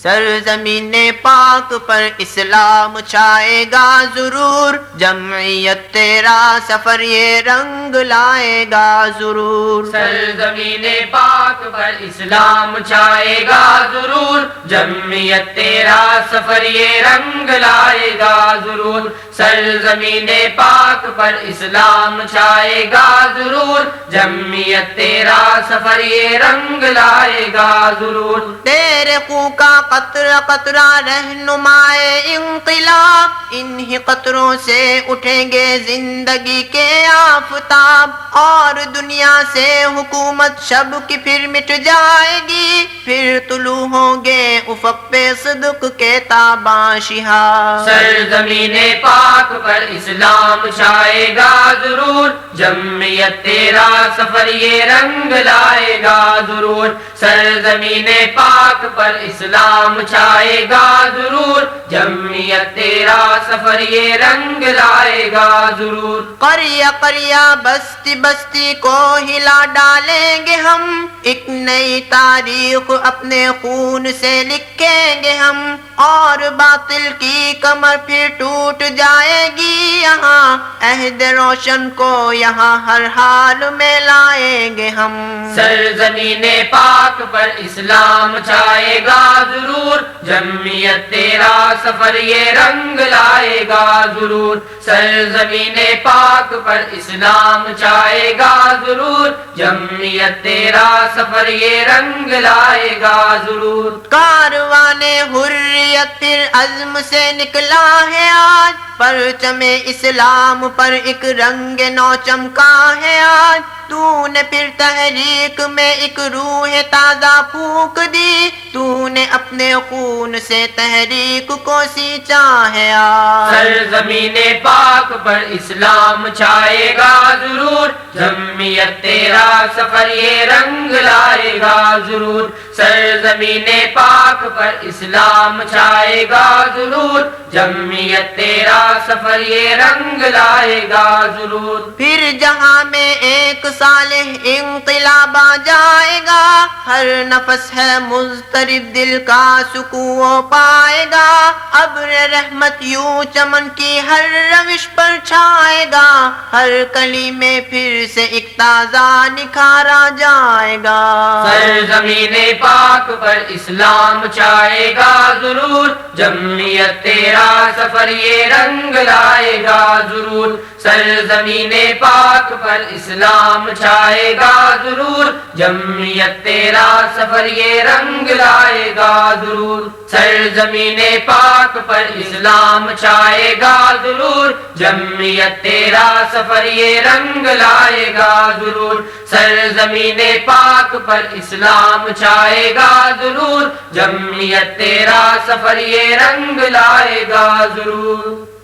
سرزمین پاک پر اسلام چھائے گا ضرور، جمعیت تیرا سفر یہ رنگ لائے گا ضرور۔ سرزمین پاک پر اسلام چھائے گا ضرور، جمعیت تیرا سفر یہ رنگ لائے گا ضرور۔ سرزمین پاک پر اسلام چھائے گا ضرور، جمعیت تیرا سفر یہ رنگ لائے گا ضرور۔ تیرے خون کا قطرہ قطرہ رہنمائے انقلاب، انہی قطروں سے اٹھیں گے زندگی کے آفتاب، اور دنیا سے حکومت شب کی پھر مٹ جائے گی، پھر طلوع ہوں گے افق پہ صدق کے تاباں شہاب۔ سرزمین پاک پر اسلام چھائے گا ضرور، جمعیت تیرا سفر یہ رنگ لائے گا ضرور۔ سرزمین پاک پر اسلام چھائے گا ضرور، جمعیت تیرا سفر یہ رنگ لائے گا ضرور۔ قریہ قریہ بستی بستی کو ہلا ڈالیں گے ہم، ایک نئی تاریخ اپنے خون سے لکھیں گے ہم، اور باطل کی کمر پھر ٹوٹ جائے گی یہاں، عہد روشن کو یہاں ہر حال میں لائیں گے ہم۔ سرزمین پاک پر اسلام چھائے گا ضرور، جمعیت تیرا سفر یہ رنگ لائے گا ضرور۔ سرزمین پاک پر اسلام چھائے گا ضرور، جمعیت تیرا سفر یہ رنگ لائے گا ضرور۔ کاروان حریت پھر عزم سے نکلا ہے آج، پرچم اسلام پر ایک رنگ نو چمکا ہے آج، تو نے پھر تحریک میں ایک روح تازہ پھونک دی، تو نے اپنے خون سے تحریک کو سینچا ہے آج۔ سرزمین پاک پر اسلام چھائے گا ضرور، جمعیت تیرا سفر یہ رنگ لائے گا ضرور۔ سرزمین پاک پر اسلام چھائے گا ضرور، جمعیت تیرا سفر یہ رنگ لائے گا ضرور۔ پھر جہاں میں ایک صالح انقلاب آ جائے گا، ہر نفس ہے مضطرب دل کا سکون پائے گا، ابر رحمت یوں چمن کی ہر روش پر چھائے گا، ہر کلی میں پھر سے ایک تازہ نکھار آ جائے گا۔ سرزمین پاک پر اسلام چھائے گا ضرور، جمعیت تیرا سفر یہ رنگ لائے گا ضرور۔ سرزمین پاک پر اسلام چھائے گا ضرور، جمعیت تیرا سفر یہ رنگ لائے گا ضرور۔ سرزمین پاک پر اسلام چھائے گا ضرور، جمعیت تیرا سفر یہ رنگ لائے گا ضرور۔ سرزمین پاک پر اسلام چھائے گا ضرور، جمعیت تیرا سفر یہ رنگ لائے گا ضرور۔